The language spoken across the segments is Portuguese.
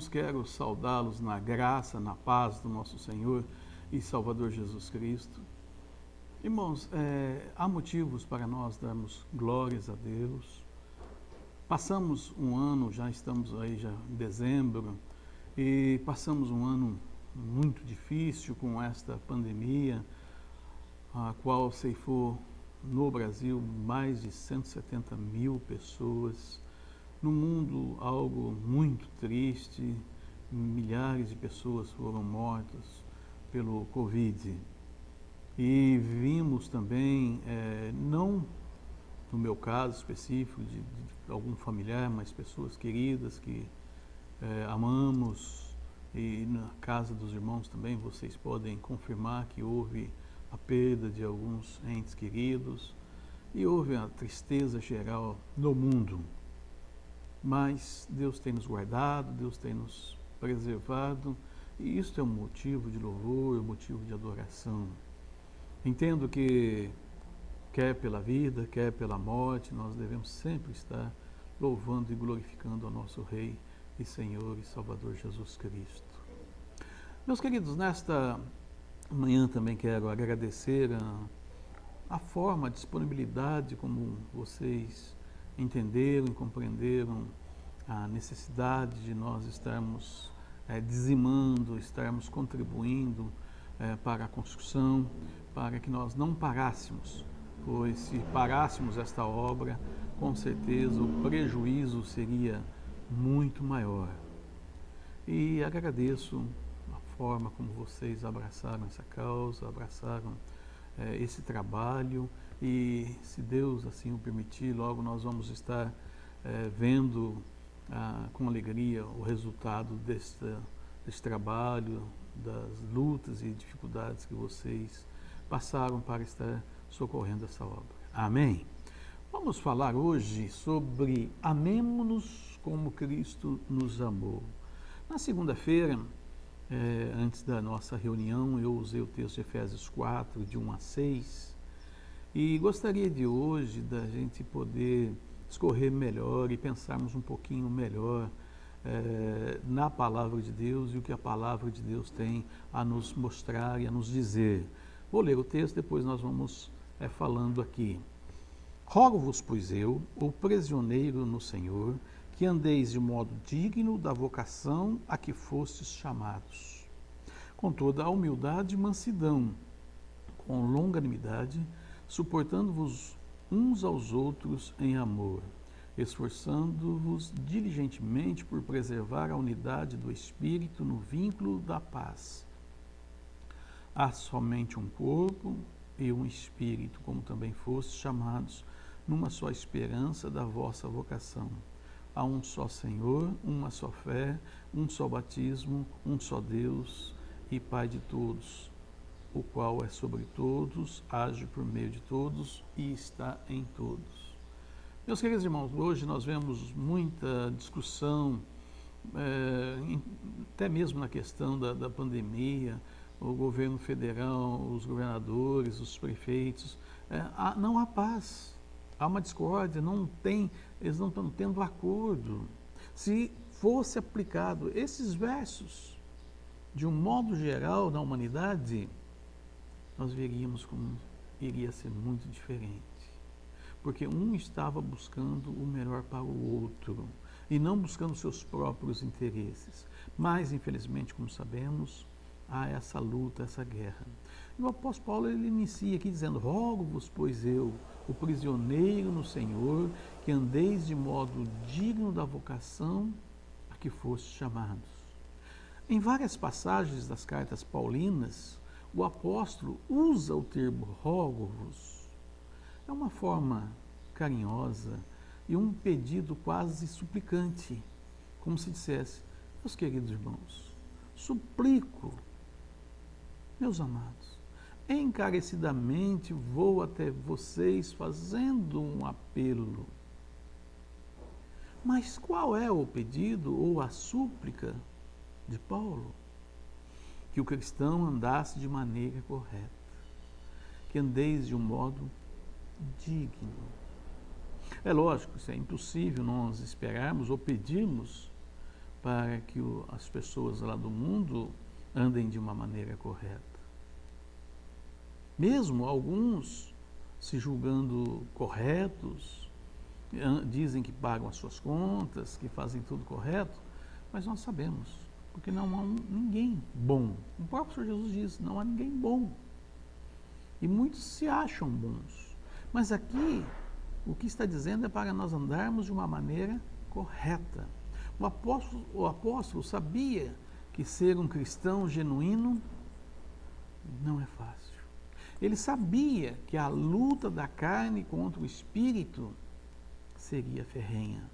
irmãos, quero saudá-los na graça, na paz do nosso Senhor e Salvador Jesus Cristo. Irmãos, há motivos para nós darmos glórias a Deus. Passamos um ano, já estamos aí já em dezembro, e passamos um ano muito difícil com esta pandemia, a qual ceifou no Brasil mais de 170 mil pessoas. No mundo, algo muito triste, milhares de pessoas foram mortas pelo Covid. E vimos também, não no meu caso específico, de algum familiar, mas pessoas queridas que amamos, e na casa dos irmãos também vocês podem confirmar que houve a perda de alguns entes queridos e houve a tristeza geral no mundo. Mas Deus tem nos guardado, Deus tem nos preservado, e isso é um motivo de louvor, um motivo de adoração. Entendo que, quer pela vida, quer pela morte, nós devemos sempre estar louvando e glorificando ao nosso Rei e Senhor e Salvador Jesus Cristo. Meus queridos, nesta manhã também quero agradecer a forma, a disponibilidade como vocês entenderam e compreenderam a necessidade de nós estarmos dizimando, estarmos contribuindo para a construção, para que nós não parássemos, pois se parássemos esta obra, com certeza o prejuízo seria muito maior. E agradeço a forma como vocês abraçaram essa causa, abraçaram esse trabalho, e se Deus assim o permitir, logo nós vamos estar vendo com alegria o resultado desse trabalho, das lutas e dificuldades que vocês passaram para estar socorrendo essa obra. Amém? Vamos falar hoje sobre amemo-nos como Cristo nos amou. Na segunda-feira, antes da nossa reunião, eu usei o texto de Efésios 4, de 1 a 6, e gostaria de hoje da gente poder escorrer melhor e pensarmos um pouquinho melhor na palavra de Deus e o que a palavra de Deus tem a nos mostrar e a nos dizer. Vou ler o texto, depois nós vamos falando aqui. Rogo-vos, pois eu, o prisioneiro no Senhor, que andeis de modo digno da vocação a que fostes chamados, com toda a humildade e mansidão, com longanimidade, suportando-vos uns aos outros em amor, esforçando-vos diligentemente por preservar a unidade do Espírito no vínculo da paz. Há somente um corpo e um Espírito, como também fostes chamados, numa só esperança da vossa vocação. Há um só Senhor, uma só fé, um só batismo, um só Deus e Pai de todos, o qual é sobre todos, age por meio de todos e está em todos. Meus queridos irmãos, hoje nós vemos muita discussão, até mesmo na questão da pandemia, o governo federal, os governadores, os prefeitos, não há paz, há uma discórdia, eles não estão tendo acordo. Se fosse aplicado esses versos de um modo geral na humanidade, nós veríamos como iria ser muito diferente. Porque um estava buscando o melhor para o outro e não buscando seus próprios interesses. Mas, infelizmente, como sabemos, há essa luta, essa guerra. E o apóstolo Paulo ele inicia aqui dizendo: rogo-vos, pois eu, o prisioneiro no Senhor, que andeis de modo digno da vocação a que fostes chamados. Em várias passagens das cartas paulinas, o apóstolo usa o termo rogo-vos. É uma forma carinhosa e um pedido quase suplicante, como se dissesse: meus queridos irmãos, suplico, meus amados, encarecidamente vou até vocês fazendo um apelo. Mas qual é o pedido ou a súplica de Paulo? Que o cristão andasse de maneira correta, que andeis de um modo digno. É lógico, isso é impossível nós esperarmos ou pedirmos para que as pessoas lá do mundo andem de uma maneira correta. Mesmo alguns se julgando corretos, dizem que pagam as suas contas, que fazem tudo correto, mas nós sabemos, porque não há ninguém bom. O próprio Senhor Jesus diz, não há ninguém bom. E muitos se acham bons. Mas aqui, o que está dizendo é para nós andarmos de uma maneira correta. O apóstolo sabia que ser um cristão genuíno não é fácil. Ele sabia que a luta da carne contra o espírito seria ferrenha.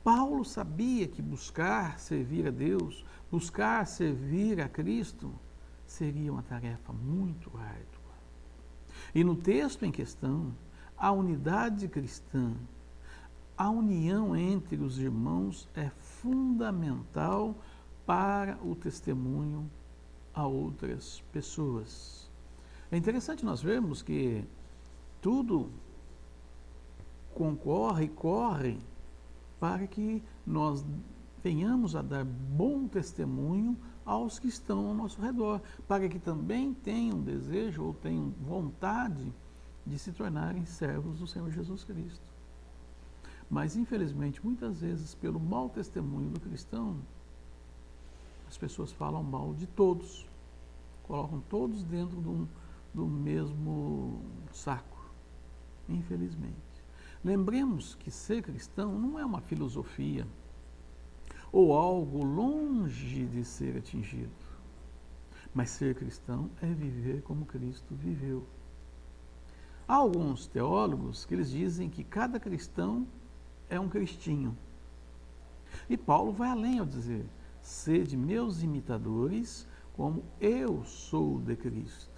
Paulo sabia que buscar servir a Deus, buscar servir a Cristo, seria uma tarefa muito árdua. E no texto em questão, a unidade cristã, a união entre os irmãos é fundamental para o testemunho a outras pessoas. É interessante nós vermos que tudo concorre e corre para que nós venhamos a dar bom testemunho aos que estão ao nosso redor, para que também tenham desejo ou tenham vontade de se tornarem servos do Senhor Jesus Cristo. Mas, infelizmente, muitas vezes, pelo mau testemunho do cristão, as pessoas falam mal de todos, colocam todos dentro do mesmo saco, infelizmente. Lembremos que ser cristão não é uma filosofia ou algo longe de ser atingido, mas ser cristão é viver como Cristo viveu. Há alguns teólogos que eles dizem que cada cristão é um cristinho. E Paulo vai além ao dizer, sede meus imitadores, como eu sou de Cristo.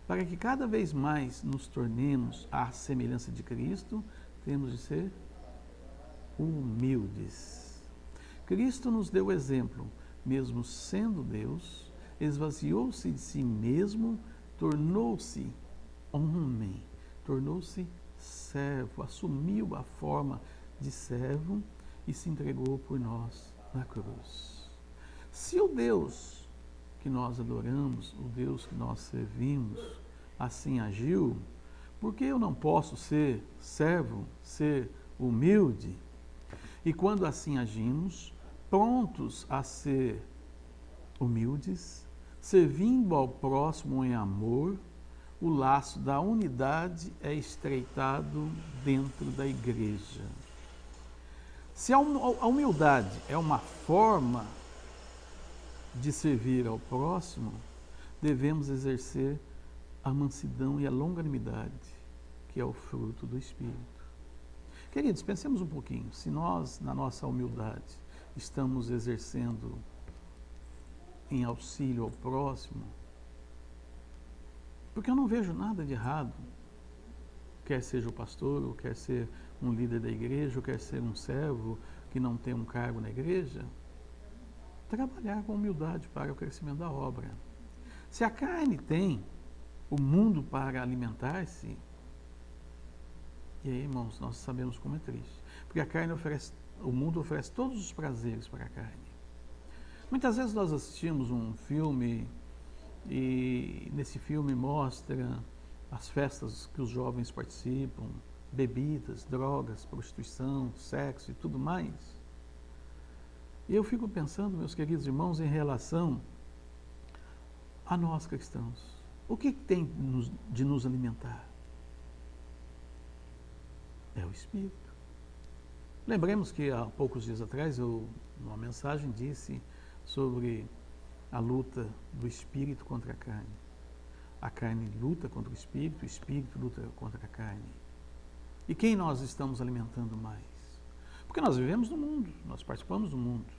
Para que cada vez mais nos tornemos à semelhança de Cristo, temos de ser humildes. Cristo nos deu exemplo, mesmo sendo Deus, esvaziou-se de si mesmo, tornou-se homem, tornou-se servo, assumiu a forma de servo e se entregou por nós na cruz. Se o Deus que nós adoramos, o Deus que nós servimos, assim agiu, por que eu não posso ser servo, ser humilde? E quando assim agimos, prontos a ser humildes, servindo ao próximo em amor, o laço da unidade é estreitado dentro da igreja. Se a humildade é uma forma de servir ao próximo, devemos exercer a mansidão e a longanimidade, que é o fruto do Espírito. Queridos, pensemos um pouquinho, se nós, na nossa humildade, estamos exercendo em auxílio ao próximo, porque eu não vejo nada de errado, quer seja o pastor, ou quer ser um líder da igreja, ou quer ser um servo que não tem um cargo na igreja, trabalhar com humildade para o crescimento da obra. Se a carne tem o mundo para alimentar-se, e aí, irmãos, nós sabemos como é triste, porque a carne oferece, o mundo oferece todos os prazeres para a carne. Muitas vezes nós assistimos um filme e nesse filme mostra as festas que os jovens participam, bebidas, drogas, prostituição, sexo e tudo mais. E eu fico pensando, meus queridos irmãos, em relação a nós cristãos. O que tem de nos alimentar? É o Espírito. Lembremos que há poucos dias atrás eu, numa mensagem, disse sobre a luta do Espírito contra a carne. A carne luta contra o Espírito luta contra a carne. E quem nós estamos alimentando mais? Porque nós vivemos no mundo, nós participamos do mundo.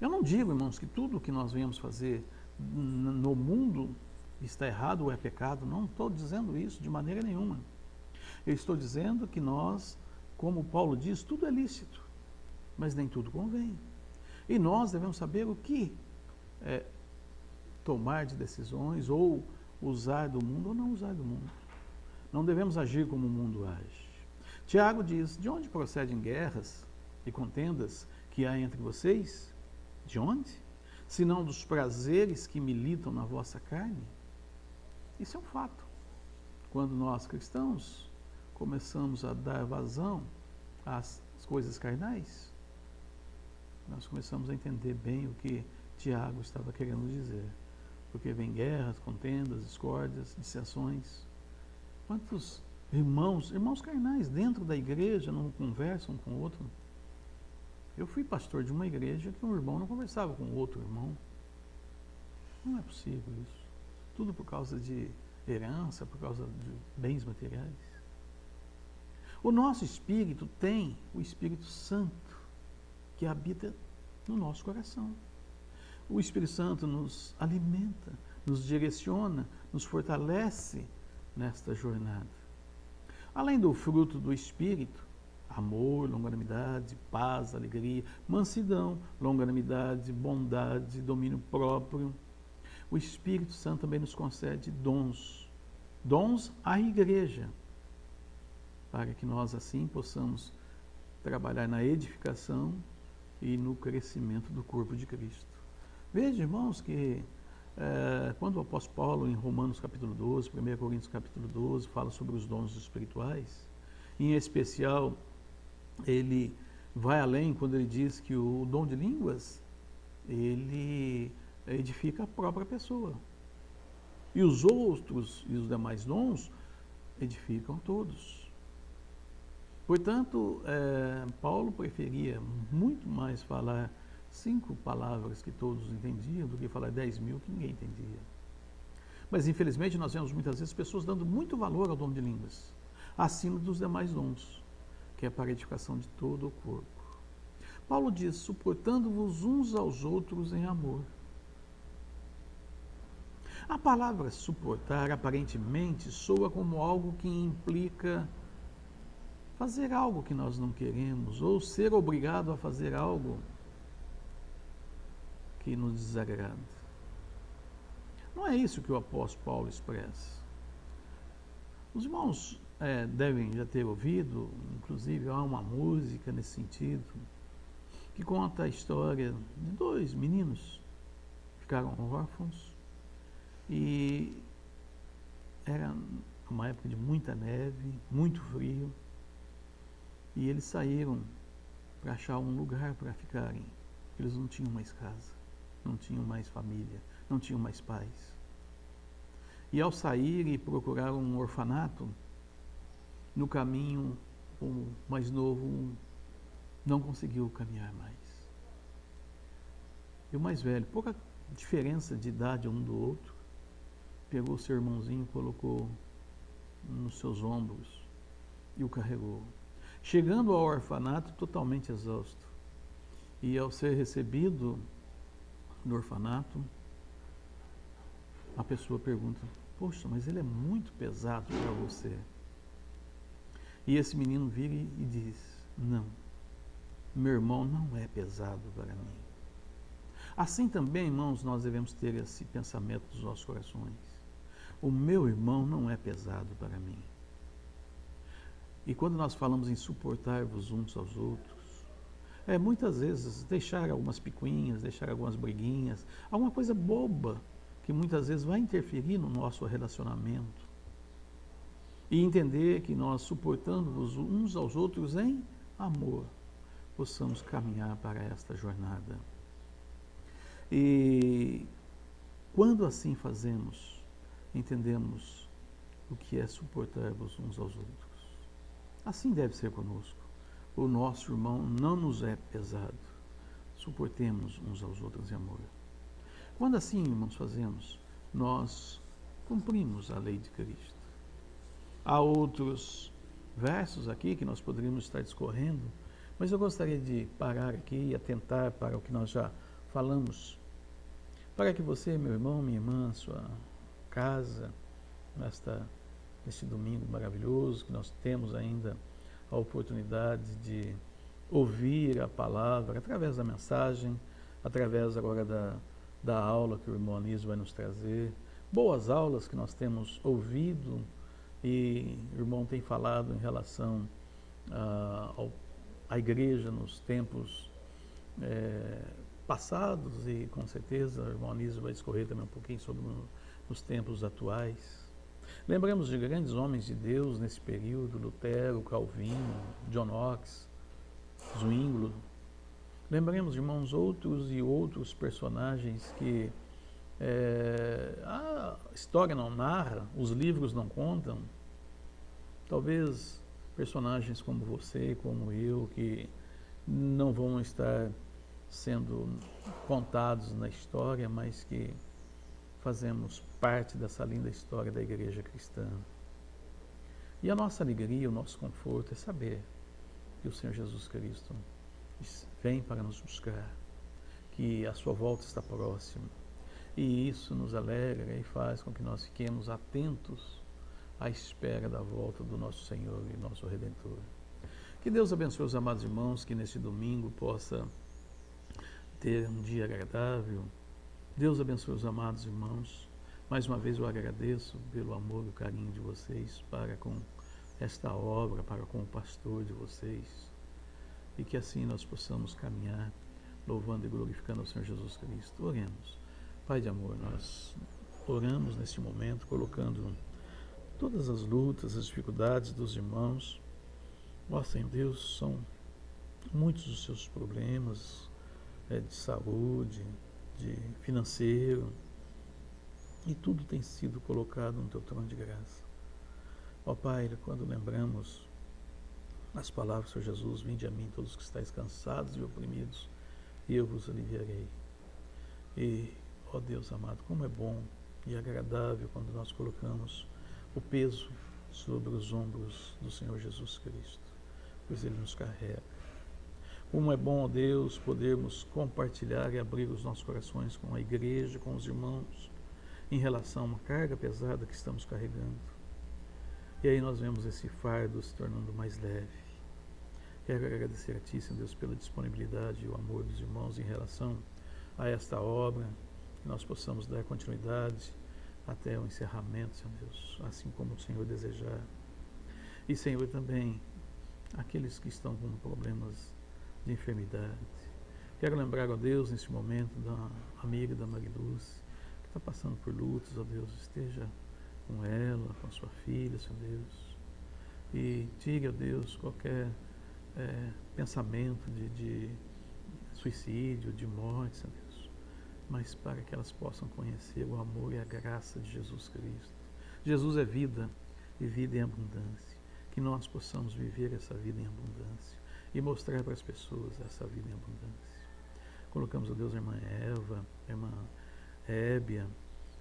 Eu não digo, irmãos, que tudo o que nós venhamos fazer no mundo está errado ou é pecado. Não estou dizendo isso de maneira nenhuma. Eu estou dizendo que nós, como Paulo diz, tudo é lícito, mas nem tudo convém. E nós devemos saber o que tomar de decisões, ou usar do mundo ou não usar do mundo. Não devemos agir como o mundo age. Tiago diz, de onde procedem guerras e contendas que há entre vocês? De onde? Senão dos prazeres que militam na vossa carne? Isso é um fato. Quando nós cristãos começamos a dar vazão às coisas carnais, nós começamos a entender bem o que Tiago estava querendo dizer. Porque vem guerras, contendas, discórdias, dissensões. Quantos irmãos carnais dentro da igreja não conversam um com o outro? Eu fui pastor de uma igreja que um irmão não conversava com o outro irmão. Não é possível isso. Tudo por causa de herança, por causa de bens materiais. O nosso espírito tem o Espírito Santo que habita no nosso coração. O Espírito Santo nos alimenta, nos direciona, nos fortalece nesta jornada. Além do fruto do Espírito, amor, longanimidade, paz, alegria, mansidão, longanimidade, bondade, domínio próprio. O Espírito Santo também nos concede dons. Dons à igreja, para que nós assim possamos trabalhar na edificação e no crescimento do corpo de Cristo. Veja, irmãos, que quando o apóstolo Paulo, em Romanos capítulo 12, 1 Coríntios capítulo 12, fala sobre os dons espirituais, em especial, ele vai além quando ele diz que o dom de línguas, ele edifica a própria pessoa. E os outros e os demais dons edificam todos. Portanto, Paulo preferia muito mais falar 5 palavras que todos entendiam do que falar 10.000 que ninguém entendia. Mas, infelizmente, nós vemos muitas vezes pessoas dando muito valor ao dom de línguas, acima dos demais dons, que é para a edificação de todo o corpo. Paulo diz, suportando-vos uns aos outros em amor. A palavra suportar, aparentemente, soa como algo que implica fazer algo que nós não queremos, ou ser obrigado a fazer algo que nos desagrada. Não é isso que o apóstolo Paulo expressa. Os irmãos devem já ter ouvido, inclusive há uma música nesse sentido, que conta a história de 2 meninos que ficaram órfãos e era uma época de muita neve, muito frio, e eles saíram para achar um lugar para ficarem. Eles não tinham mais casa, não tinham mais família, não tinham mais pais. E ao sair e procurar um orfanato, no caminho, o mais novo não conseguiu caminhar mais. E o mais velho, pouca diferença de idade um do outro, pegou seu irmãozinho, colocou nos seus ombros e o carregou. Chegando ao orfanato totalmente exausto. E ao ser recebido no orfanato, a pessoa pergunta, poxa, mas ele é muito pesado para você. E esse menino vira e diz, não, meu irmão não é pesado para mim. Assim também, irmãos, nós devemos ter esse pensamento nos nossos corações. O meu irmão não é pesado para mim. E quando nós falamos em suportar-vos uns aos outros, muitas vezes deixar algumas picuinhas, deixar algumas briguinhas, alguma coisa boba que muitas vezes vai interferir no nosso relacionamento. E entender que nós, suportando-vos uns aos outros em amor, possamos caminhar para esta jornada. E quando assim fazemos, entendemos o que é suportar-vos uns aos outros. Assim deve ser conosco. O nosso irmão não nos é pesado. Suportemos uns aos outros em amor. Quando assim, irmãos, fazemos, nós cumprimos a lei de Cristo. Há outros versos aqui que nós poderíamos estar discorrendo, mas eu gostaria de parar aqui e atentar para o que nós já falamos, para que você, meu irmão, minha irmã, sua casa, neste domingo maravilhoso, que nós temos ainda a oportunidade de ouvir a palavra através da mensagem, através agora da aula que o irmão Anísio vai nos trazer, boas aulas que nós temos ouvido e o irmão tem falado em relação ao a igreja nos tempos passados e com certeza o irmão Anísio vai discorrer também um pouquinho sobre nos tempos atuais. Lembramos de grandes homens de Deus nesse período, Lutero, Calvino, John Knox, Zwinglio. Lembremos, irmãos, outros e outros personagens que a história não narra, os livros não contam. Talvez personagens como você, como eu, que não vão estar sendo contados na história, mas que fazemos parte dessa linda história da igreja cristã. E a nossa alegria, o nosso conforto é saber que o Senhor Jesus Cristo vem para nos buscar, que a sua volta está próxima. E isso nos alegra e faz com que nós fiquemos atentos à espera da volta do nosso Senhor e nosso Redentor. Que Deus abençoe os amados irmãos, que neste domingo possa ter um dia agradável. Deus abençoe os amados irmãos. Mais uma vez eu agradeço pelo amor e o carinho de vocês para com esta obra, para com o pastor de vocês. E que assim nós possamos caminhar louvando e glorificando ao Senhor Jesus Cristo. Oremos. Pai de amor, nós oramos neste momento, colocando todas as lutas, as dificuldades dos irmãos. Ó Senhor Deus, são muitos os seus problemas de saúde, de financeiro, e tudo tem sido colocado no teu trono de graça. Ó Pai, quando lembramos as palavras do Senhor Jesus, vinde a mim todos que estáis cansados e oprimidos, e eu vos aliviarei. E, ó Deus amado, como é bom e agradável quando nós colocamos o peso sobre os ombros do Senhor Jesus Cristo, pois Ele nos carrega. Como é bom, ó Deus, podermos compartilhar e abrir os nossos corações com a igreja, com os irmãos, em relação a uma carga pesada que estamos carregando. E aí nós vemos esse fardo se tornando mais leve. Quero agradecer a Ti, Senhor Deus, pela disponibilidade e o amor dos irmãos em relação a esta obra, que nós possamos dar continuidade até o encerramento, Senhor Deus, assim como o Senhor desejar. E, Senhor, também aqueles que estão com problemas de enfermidade. Quero lembrar, ó Deus, nesse momento, da amiga da Mariluz, que está passando por lutas, ó Deus, esteja com ela, com a sua filha, Senhor Deus, e tire, ó Deus, qualquer pensamento de suicídio, de morte, Senhor Deus, mas para que elas possam conhecer o amor e a graça de Jesus Cristo. Jesus é vida, e vida em abundância. Que nós possamos viver essa vida em abundância e mostrar para as pessoas essa vida em abundância. Colocamos, ó Deus, a irmã Eva, a irmã Hébia,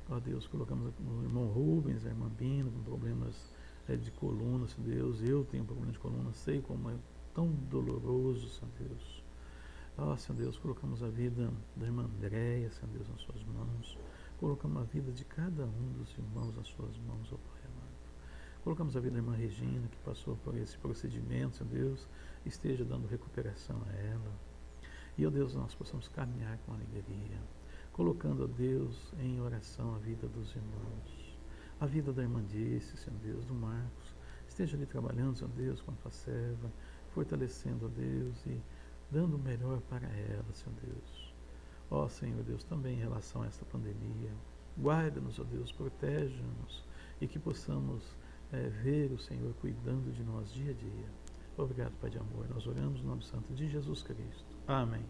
ó Deus, colocamos o irmão Rubens, a irmã Bina, com problemas de coluna, Senhor Deus. Eu tenho problema de coluna, sei como é tão doloroso, Senhor Deus. Ó, Senhor Deus, colocamos a vida da irmã Andréia, Senhor Deus, nas suas mãos. Colocamos a vida de cada um dos irmãos nas suas mãos, ó Pai amado. Colocamos a vida da irmã Regina, que passou por esse procedimento, Senhor Deus, esteja dando recuperação a ela. E, ó Deus, nós possamos caminhar com alegria, colocando, ó Deus, em oração a vida dos irmãos. A vida da irmã Disse, Senhor Deus, do Marcos. Esteja ali trabalhando, Senhor Deus, com a tua serva, fortalecendo, ó Deus, e dando o melhor para ela, Senhor Deus. Ó Senhor Deus, também em relação a esta pandemia, guarda-nos, ó Deus, protege-nos e que possamos ver o Senhor cuidando de nós dia a dia. Obrigado, Pai de amor. Nós oramos no nome santo de Jesus Cristo. Amém.